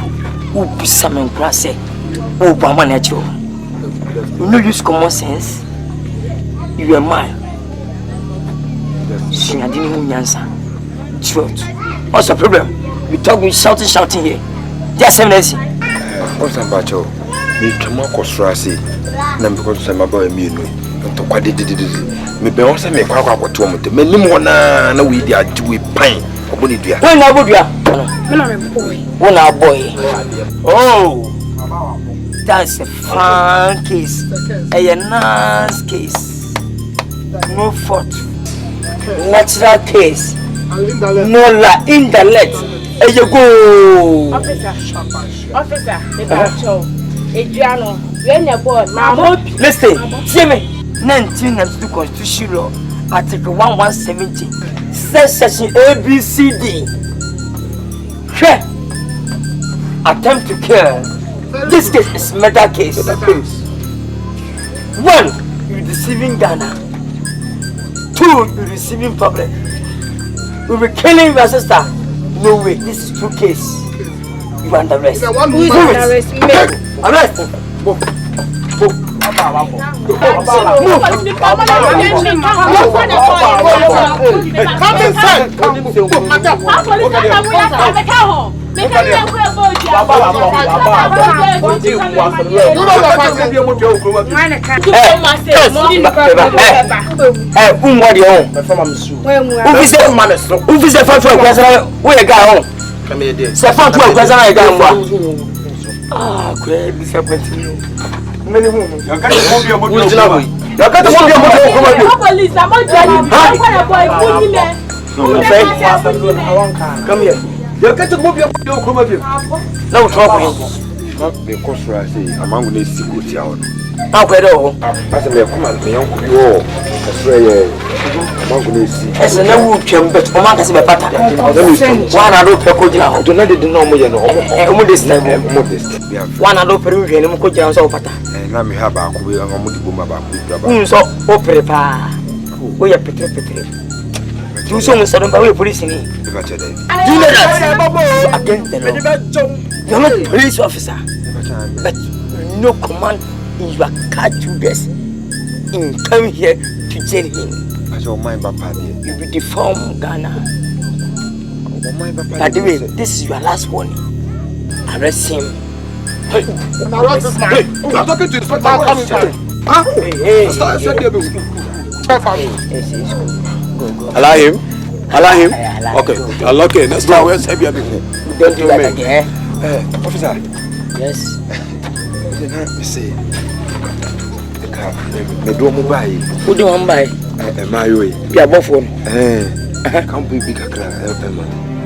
who be some class? Oh, Bama natural. You no use common sense. You are mine. She didn't answer. Truth. What's the problem? We talk with shouting here. Just 7 minutes. What's up, Bacho? Me come across Rasi. Number because some about me. To what did me be also make quite to me. Many more na we are doing pine. When I would when our boy. Oh, that's a fun case. A nice case. No fault. Natural case. No la intellect. There you go. Officer, Adriano, when you're born, Mama. Listen, see me. 1992 Constitution Law, Article 1170, Section ABCD. Sure. Attempt to kill. This case is murder case. 1. You deceiving Ghana. 2. You receiving public. We will killing your sister. No way. This is true case. You are under arrest. Who is under arrest? Arrest. Move. Come inside. Come here. You get to move your no trouble. Not because I say, among the secret out. How could I? As a command, me uncle, oh, that's right. Among the sea. As a new chamber, but Omar has a pattern. One I don't pay. Do not know me, you know, modest. One I don't pay, and I'm going to pata. And now we have our way on the boom about so, opera. We are petri. You saw me suddenly by police in it. Do you know that? Against the law. You're not a police officer, but no command in your cartridges in coming here to jail him. As your mind, Papa, you will deform Ghana. By the way, this is your last warning. Arrest him. Hey, arrest this man. You are talking to Inspector. Huh? Hey. Allow him. Okay. Okay. Next time we'll save you. Don't do that again. Officer. Yes. Let me see. Me do mo buy. Who do one buy? My way. Be a phone. Can't be big akra.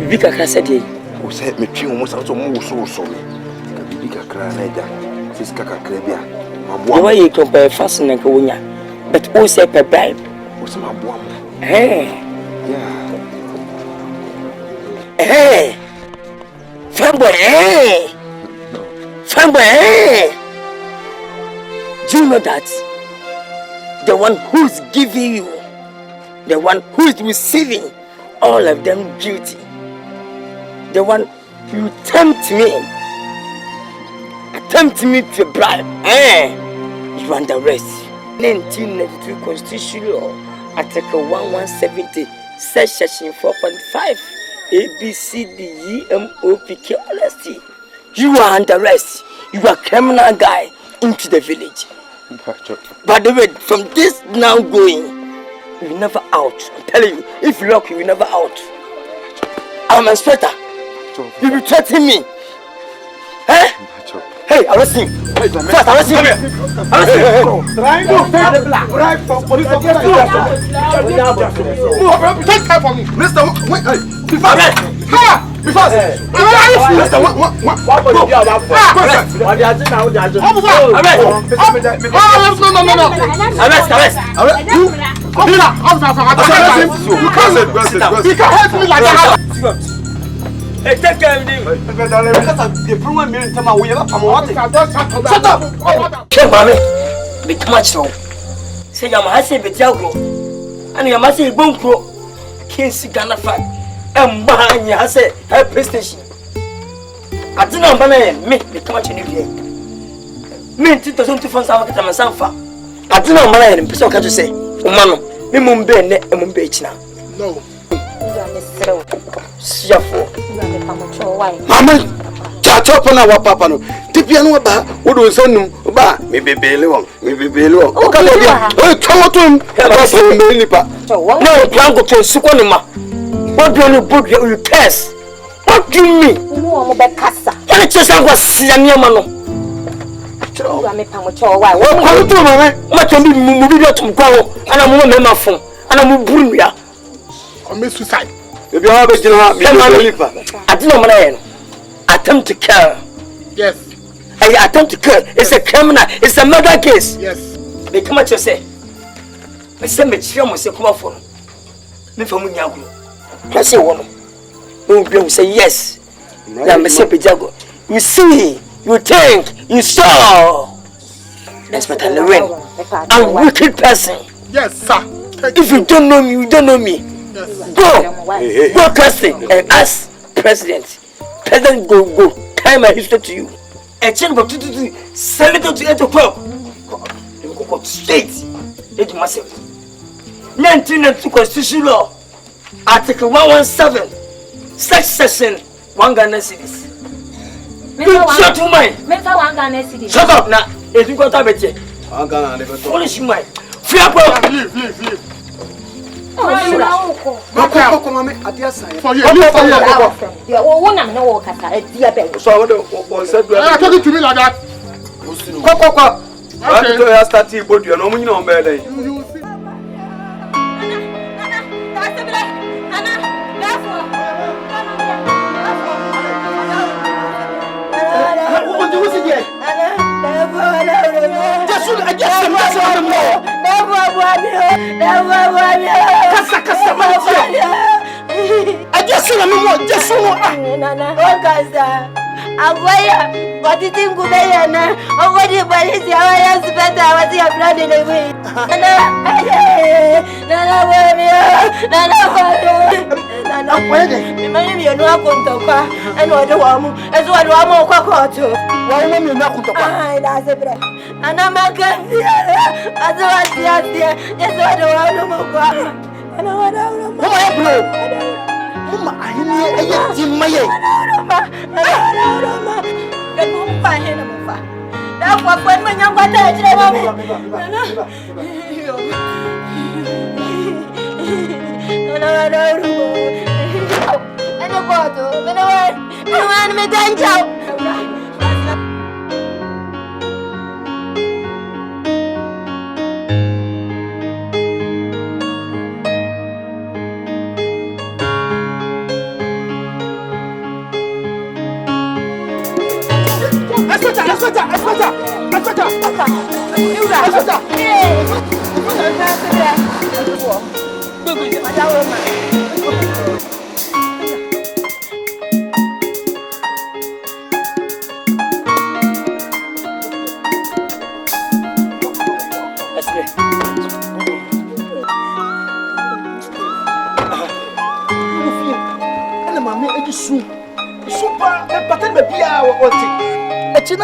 Big akra said he. O say me twi mo so mo so. Big akra na ja. Fiska kakra bia. The way you compare fast na ko nya. But o say per bribe. O say ma boa mo. Yeah. Hey, fanboy, do you know that the one who's giving you, the one who's receiving, all of them guilty. The one you tempt me to bribe, you under arrest. 1992 Constitution Law, Article 1170, Section 4.5. ABCDEMOPK honesty. You are under arrest. You are a criminal guy into the village. By the way, from this now going, you will never out. I'm telling you, if you lock, you will never out. I'm an inspector. You will threaten me. Eh? Hey, arrest him. First, arrest him. Trying to take the black right from police officer. Take care for me. Mister, wait, Because Hey, take care of him. The problem is that we have shut up. Mommy, be too much so. Say I'm a say be jago. And you must say bunko. Can't see Ghana fight. And behind you, I say her PlayStation. I don't know about me. Be too much in here. Me 2025 market am sanfa. I don't know about him. So can you say, "Mano, me mumbe ne mumbe china." no. Siafo. Mama, chacho pona wa papa no. Tipia no ba, wo do sonum ba, me bebele won, me bebele won. O ka dia. O twa tum, ba so me nipa. No, plan go to suko ma. What do you put you curse? What do you mean? No mo be kasa. Can you just go see ania ma no? Ura me pa mo cho wa. Wo ko to mama. Ma to bi mu bi to kwa wo. Ana mo me ma fon. Ana mo buru ya. Commit suicide. Baby, how be jina me nipa. I don't know man. Attempt to kill. Yes. I attempt to kill. It's a criminal. It's a murder case. Yes. They come at you say. Me say me chira mo say come for. Me fa mu nyago. I say one. We say yes. Na me say pejago. You see, you think, you saw. That's what I learn. I'm a wicked person. Yes, sir. If you don't know me, you don't know me. Yes. Go casting and ask president. President go. Time my history to you. A chain of 2 7 to 8 o'clock. You go straight. It's massive. 1992 Constitution Law. Article 117. Sex section 1 Ghana cedis. Shut your mind. Shut up now. If you got a bit. Foolish mind. Free up. Leave. Mama, adia san. For you. Yeah, one am no work at a dear baby. So what said You are talking to me like that. Kokokwa. I do ya start to bodu no munyi no be dey.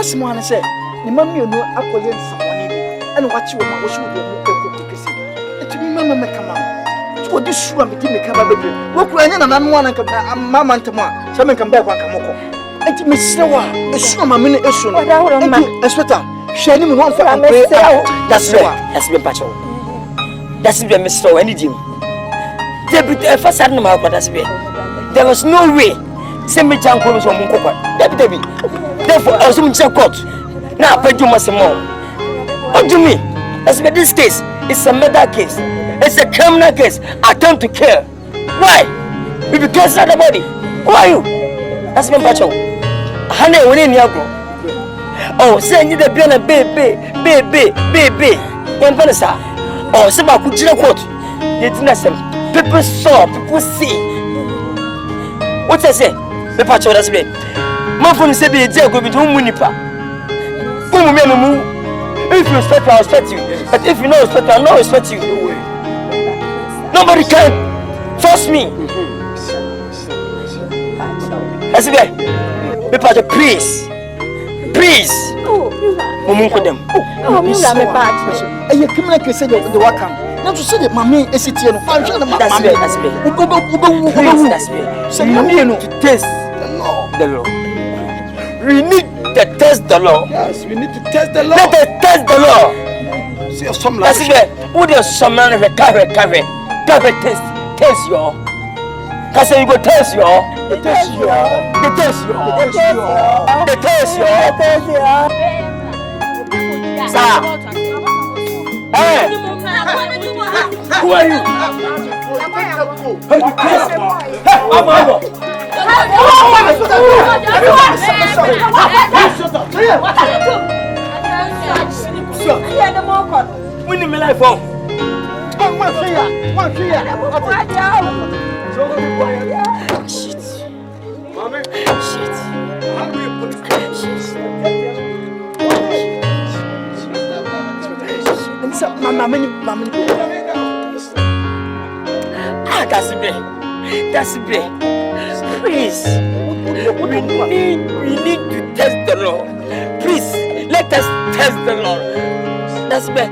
Simon said, the mammy no apple and what you want to remember come out. What this shoe and me come up with you. What when I'm one and mamma and Tama, some come back one come. And Miss Sewa, the shoe my minute is soon. I swear, shining one for that's right. That's been patch. That's been Mr. Anything. Deputy first had no more, but that's been. There was no way. Send me John Collins or Munkopa. Deputy. Therefore, I was in court. Now, I do much more. What do you mean? As with this case, it's a murder case. It's a criminal case. Attempt to kill. Why? We be cancel the body. Who are you? That's me, Pacho. Honey, we need you. Oh, send you the piano, baby. Vanessa. Oh, somebody could you quote? You didn't say. People saw, people see. What I say? The Pacho, that's me. My phone said, be a jail, go be to Munipa. If you respect me, I respect you. But if you don't respect me, I don't respect you. Nobody can force me. I said, be part of please. Mumu for them. Oh, me na me part. And you come like you said the welcome. Now to say that mommy is sitting on fire. That's me. So you need to test the law. We need to test the law. Yes, we need to test the law. Let us test the law. See some that's it. Who does some man of a carry test y'all. Cause you go test y'all. The test y'all. Sir. Hey. Who are you? When you life on. Shit. Mommy. Shit. That's it. Please. We need to test the law. Please, let us test the law. That's it.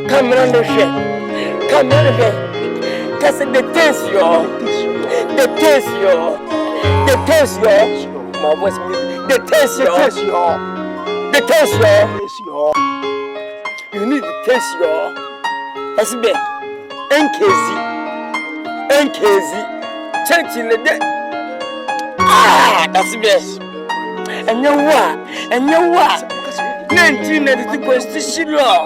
Come around the shit. That's it. The test, y'all. My voice music. The test, y'all. You need to test, y'all. That's it. NKZ. Church in the day. That's it. And you what? 1992 Constitution law.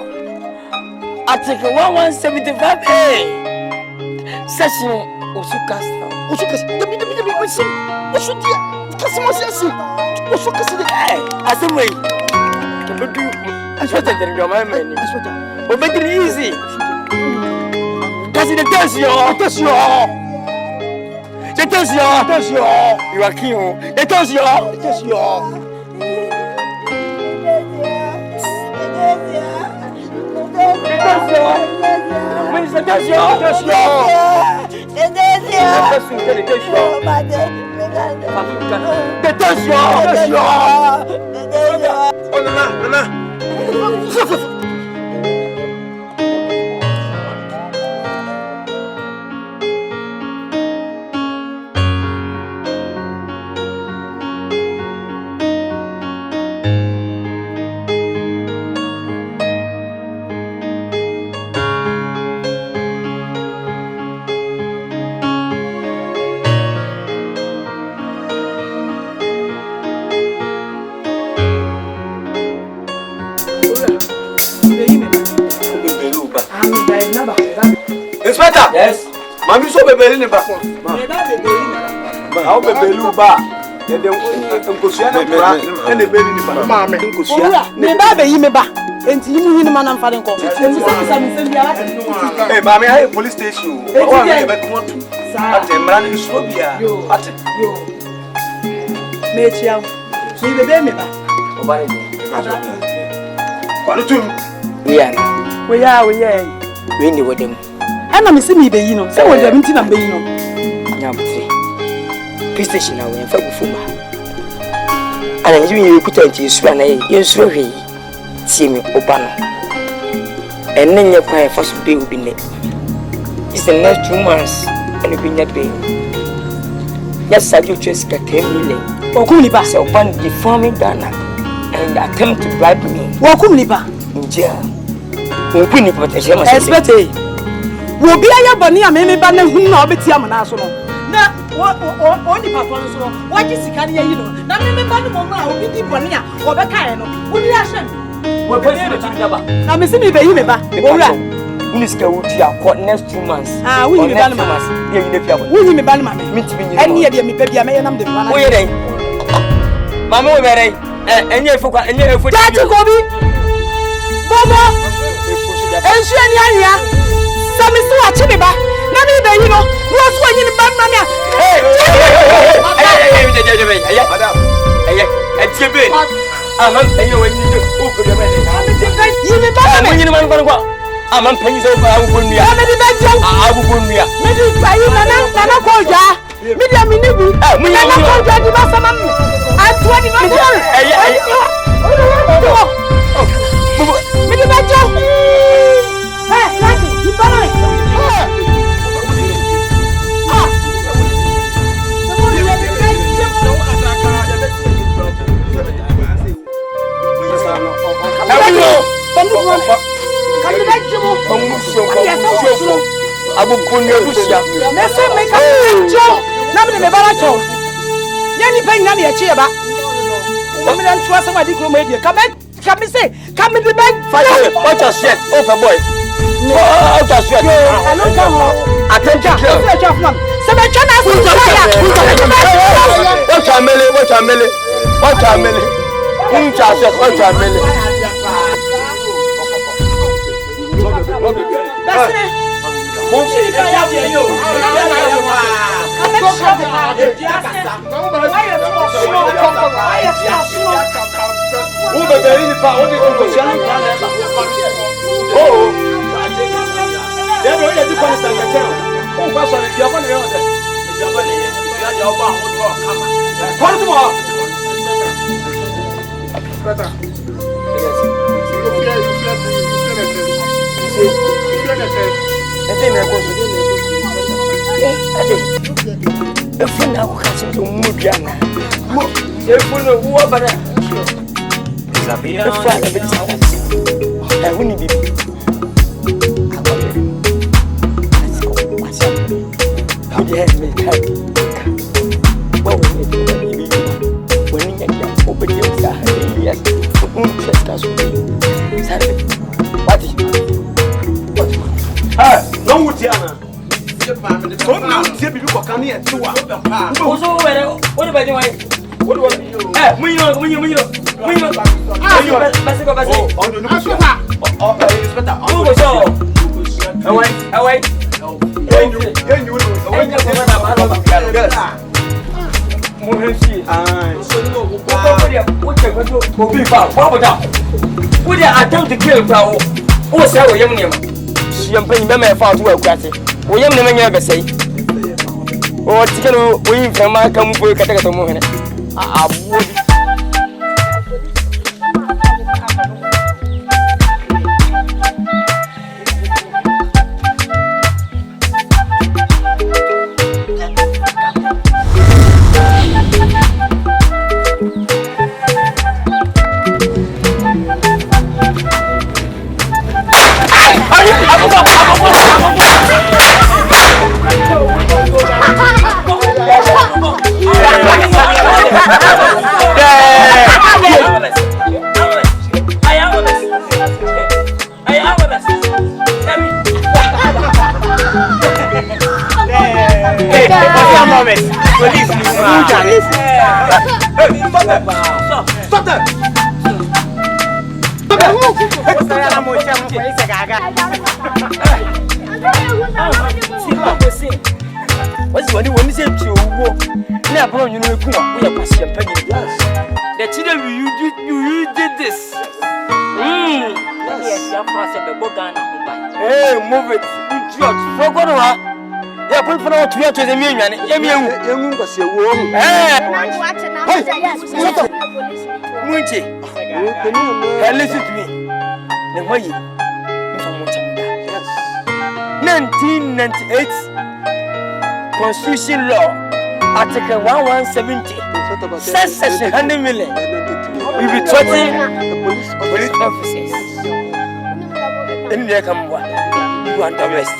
Article 1175A. Section Usukasa. We'll make it easy. That's the test, y'all. You are king. The test, y'all. Inspector! Yes? Mami so bebeli ni ba? How bebelu ba? Ede nkosia na kura ene beli ni ba. Mami nkosia. Me ba be yi me ba. Enti yimu hinu mana mfa nko. Eh mami hay police station. O wa me be komotu. Ate mra ni so bia. Ate. Yo. Me chia. So yi be me ba. O ba ni. Kwalo tum. We are. We ni wodem. Ana me se me be yi no. Se wodem nti na be yi no. Nyamte. Police station na we fa gufuma. Ana nyi we kuta nti su ana ye su hwe. Tie me oba no. Enne nye kwa fa so be obi ne. It's the next 2 months and we nya be. Yes, I do just ka kemile. Okum ni ba. So upon deforming Dana and attempt to bribe me. Wokum ni ba. Nja. Wokum ni protection ma. Expect e. Wo bia ya boni a me ba na hu na obeti am na so no. Na o ni papa no so no. Wo ji sika ne yi no. Na me ba no mo a obi di boni a wo be kae no. Wo ni ahwe. Wo boni no tun daba. Na me se me be yi me ba. Owura. Uniska would next 2 months. Ah, we need to ban my. We need to ban my. And near the baby, I may am the one. Mamma, and you forgot, and you forgot to go. Bobo, and she and Yanya. Some is watching me back. None of you know, what's when you ban mamma. Hey, I'm not paying you when you do. You may buy me. I'm not paying so I will be. I'm a maybe by you, Nana Koja. Maybe I'm in the Nana Koja, the Massaman. I'm 20 months old. Maybe my job. Hey, you follow it. Listen to me. 1998 Constitution Law, Article 1170, says section 100 million will be threatening police officers. In there come one, you want the rest.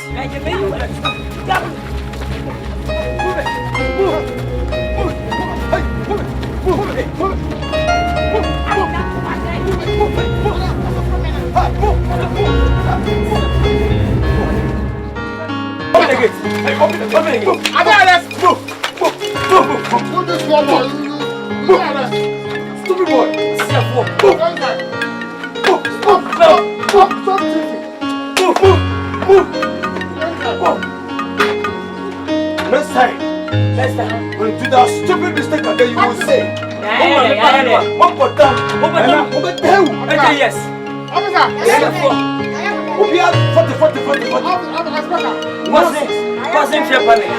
the gate. Hey, open the gate. I'm arrest. Move. Put this one boy. You arrest. Stupid boy. Move. Next time, when you do that stupid mistake again, you will say, One more time. Yes. We are 40. Causing fear panic.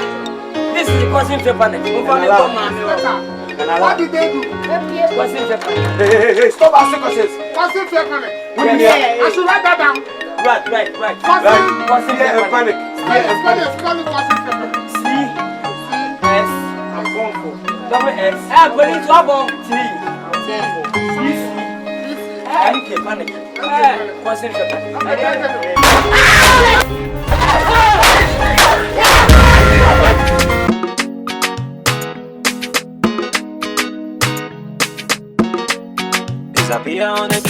This is causing fear panic. What did they do? Causing fear panic. Hey, stop asking questions. Causing fear panic. I should write that down. Right. Causing fear panic. Spell it, causing fear panic. C-S. Double S. Going to above T. MK panic. Causing fear panic. Disappear on the